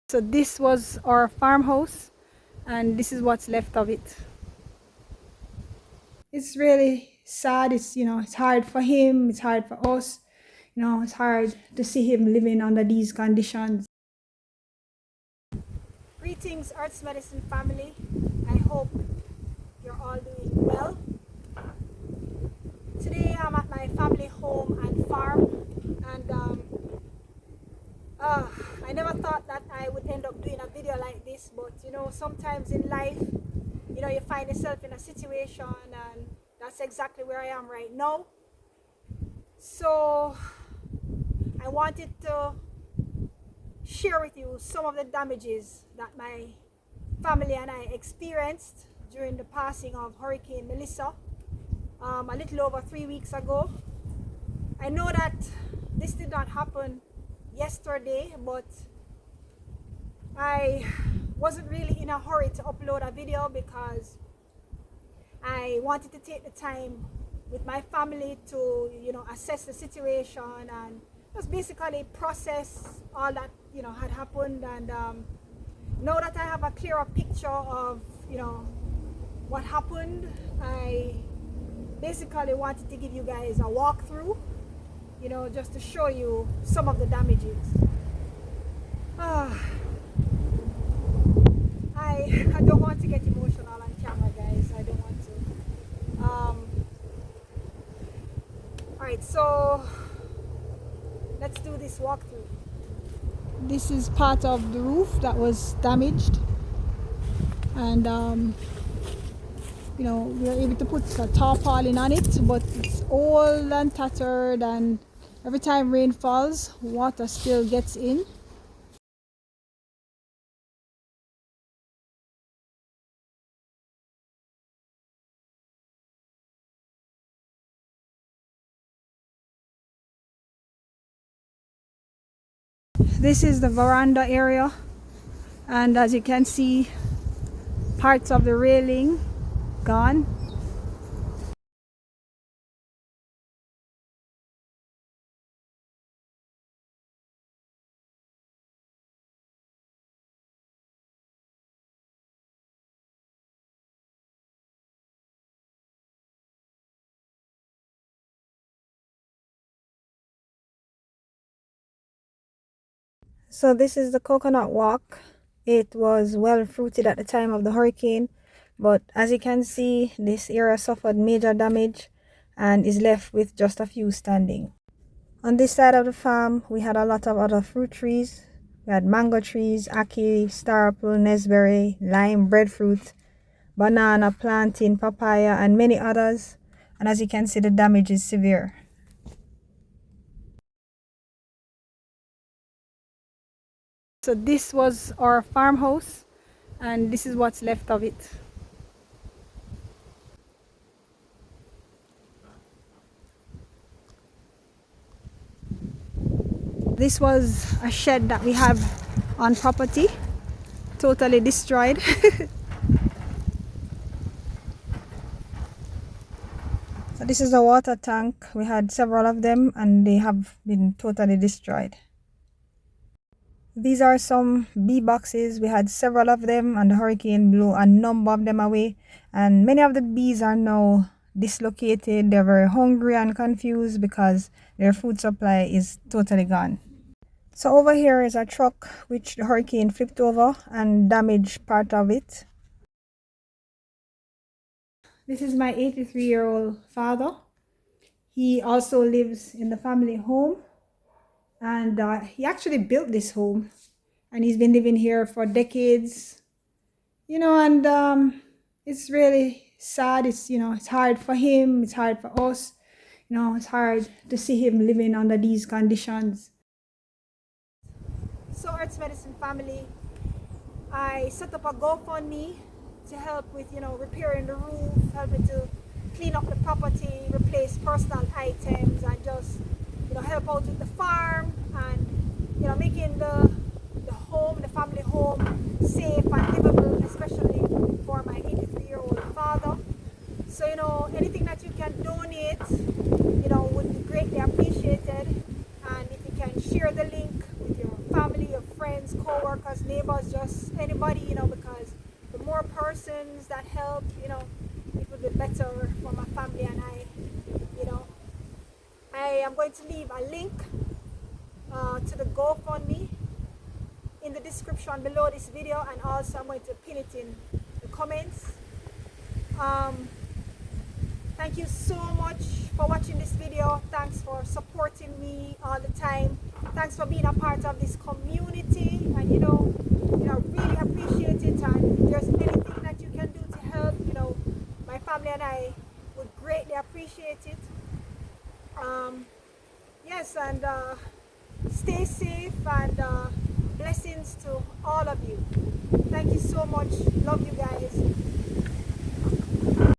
So this was our farmhouse, and this is what's left of it. It's really sad. It's hard for him, it's hard for us. It's hard to see him living under these conditions. Greetings, Arts Medicine family. I hope you're all doing well. Today I'm at my family home and farm, and I never thought that I would end up doing a video like this, but sometimes in life, you find yourself in a situation, and that's exactly where I am right now. So I wanted to share with you some of the damages that my family and I experienced during the passing of Hurricane Melissa a little over 3 weeks ago. I know that this did not happen yesterday, but I wasn't really in a hurry to upload a video because I wanted to take the time with my family to assess the situation and just basically process all that had happened. And now that I have a clearer picture of what happened, I basically wanted to give you guys a walkthrough, just to show you some of the damages. I don't want to get emotional on camera, guys. I don't want to. Alright, so let's do this walkthrough. This is part of the roof that was damaged, and we were able to put a tarpaulin on it, but it's old and tattered, and every time rain falls, water still gets in. This is the veranda area, and as you can see, parts of the railing gone. So this is the coconut walk. It was well fruited at the time of the hurricane, but as you can see, this area suffered major damage and is left with just a few standing. On this side of the farm, we had a lot of other fruit trees. We had mango trees, ackee, star apple, nesberry, lime, breadfruit, banana, plantain, papaya, and many others. And as you can see, the damage is severe. So this was our farmhouse, and this is what's left of it. This was a shed that we have on property, totally destroyed. So this is a water tank. We had several of them and they have been totally destroyed. These are some bee boxes. We had several of them and the hurricane blew a number of them away, and many of the bees are now dislocated. They're very hungry and confused because their food supply is totally gone. So over here is a truck which the hurricane flipped over and damaged part of it. This is my 83-year-old father. He also lives in the family home, and he actually built this home, and he's been living here for decades. And it's really sad. It's hard for him, it's hard for us. It's hard to see him living under these conditions. So Arts Medicine family, I set up a GoFundMe to help with repairing the roof, helping to clean up the property, replace personal items, and just help out with the farm, and making the home, the family home, safe and livable, especially for my 83-year-old father. So anything that you can donate would be greatly appreciated, and if you can share the link with your family, your friends, co co-workers, neighbors, just anybody, you know, because the more persons that help, you know, it would be better for my family and I, you know. I am going to leave a link to the GoFundMe in the description below this video, and also I'm going to pin it in the comments. Thank you so much for watching this video. Thanks for supporting me all the time. Thanks for being a part of this community, and you know, really appreciate it. And if there's anything that you can do to help, you know, my family and I would greatly appreciate it. Yes, and stay safe, and blessings to all of you. Thank you so much. Love you guys.